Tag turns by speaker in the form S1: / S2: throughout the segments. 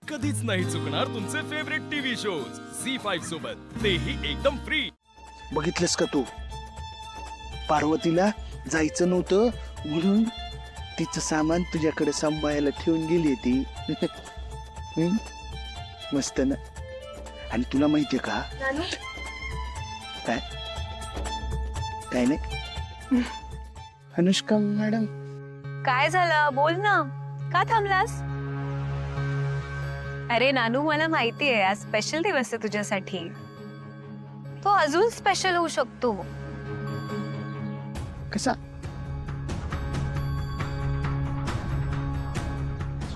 S1: कधीच नाही चुकणार तुमचे फेवरेट टीव्ही शोज झी5 सोबत, तेही एकदम फ्री.
S2: बघितलंस का तू? पार्वतीला जायचं नव्हतं म्हणून तिचं सामान तुझ्याकडे सांभाळायला ठेवून गेली ती. हम्म? मस्त ना. आणि तुला माहितीये का काय काय नाही अनुष्का मॅडम,
S3: काय झालं? बोल ना, का थांबलास? अरे नानू, मला माहितीये आज स्पेशल दिवस आहे तुझ्यासाठी. तो अजून स्पेशल होऊ शकतो.
S2: कसा?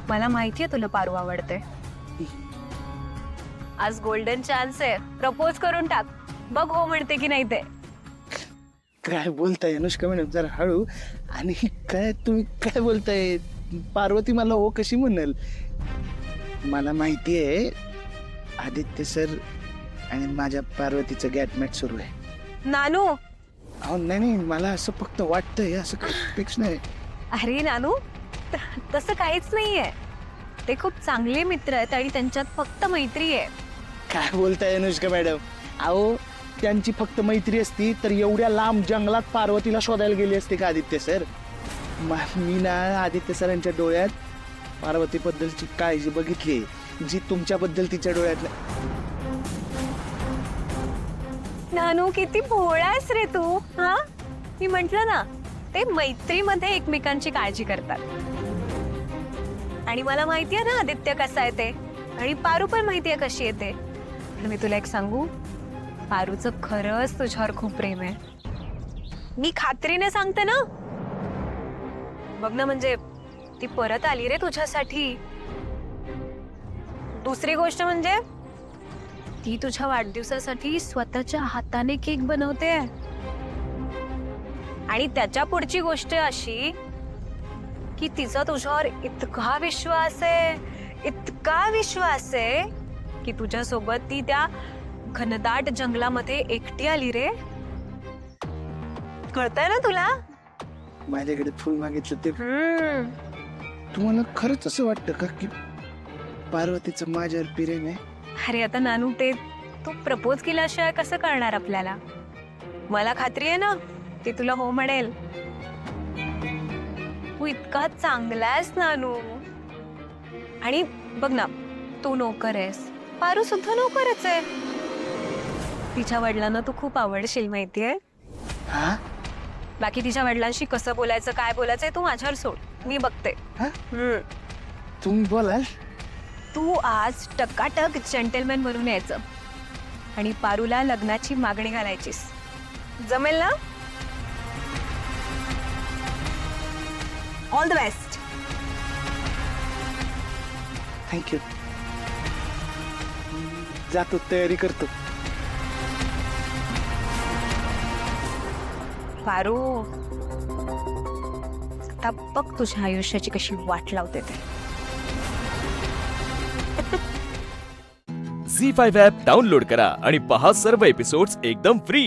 S3: मला माहितीये तुला पारू आवडते. आज गोल्डन चान्स आहे, प्रपोज करून टाक. बघ हो म्हणते की नाही ते.
S2: काय बोलताय अनुष्का मॅडम? जरा हळू. आणि काय तुम्ही काय बोलताय? पार्वती मला हो कशी म्हणल? मला माहिती आहे आदित्य सर आणि माझ्या पार्वतीचं गॅटमॅट सुरू आहे.
S3: नानू,
S2: अहो नाही नाही, मला असं फक्त वाटतंय, असं काही फिक्स नाही.
S3: अरे नानू, तसं काहीच नाहीये. ते खूप चांगले मित्र आहेत आणि त्यांच्यात फक्त मैत्री आहे.
S2: काय बोलताय अनुष्का मॅडम? अहो त्यांची फक्त मैत्री असती तर एवढ्या लांब जंगलात पार्वतीला शोधायला गेली असते का आदित्य सर? मी ना आदित्य सरांच्या डोळ्यात पार्वतीबद्दलची काळजी बघितली जी तुमच्याबद्दल तिच्या डोळ्यात
S3: नानू, किती भोळा आहेस रे तू. हा, मी म्हंटल ना, ते मैत्रीमध्ये एकमेकांची काळजी करतात. आणि मला माहितीये ना आदित्य कसा आहे ते, आणि पारू पण माहितीये कशी येते. पण मी तुला एक सांगू, पारूचं खरंच तुझ्यावर खूप प्रेम आहे. मी खात्रीने सांगते ना. बघ ना, म्हणजे ती परत आली रे तुझ्यासाठी. दुसरी गोष्ट म्हणजे ती तुझ्या वाढदिवसासाठी स्वतःच्या हाताने केक बनवते. आणि त्याच्या पुढची गोष्ट अशी की तिचा तुझ्यावर इतका विश्वास आहे की तुझ्या सोबत ती त्या घनदाट जंगलामध्ये एकटी आली रे. कळतंय ना तुला?
S2: माझ्याकडे फुल मागितलं ते. तुम्हाला खरंच असं वाटतं का की पार्वतीचं माझ्यावर प्रेम आहे?
S3: अरे आता नानू, ते तू प्रपोज केल्याशिवाय कसं करणार आपल्याला? मला खात्री आहे ना ती तुला हो म्हणेल. तू इतका चांगला आहेस नानू. आणि बघ ना, तू नोकर आहेस, पारू सुद्धा नोकरच आहे. तिच्या वडिलांना तू खूप आवडशील माहितीये.
S2: हा?
S3: बाकी तिच्या वडिलांशी कसं बोलायचं, काय बोलायचंय तू माझ्यावर सोड, मी बघते.
S2: तुम्ही बोलाल?
S3: तू आज टकाटक जेंटलमॅन बनून यायचं आणि पारूला लग्नाची मागणी घालायचीस. जमेल ना? All the best.
S2: थँक्यू. जातो, तयारी करतो.
S3: पारू, आता बघ तुझ्या आयुष्याची कशी वाट लावते ते.
S1: झी5 ॲप डाउनलोड करा आणि पहा सर्व एपिसोड्स एकदम फ्री.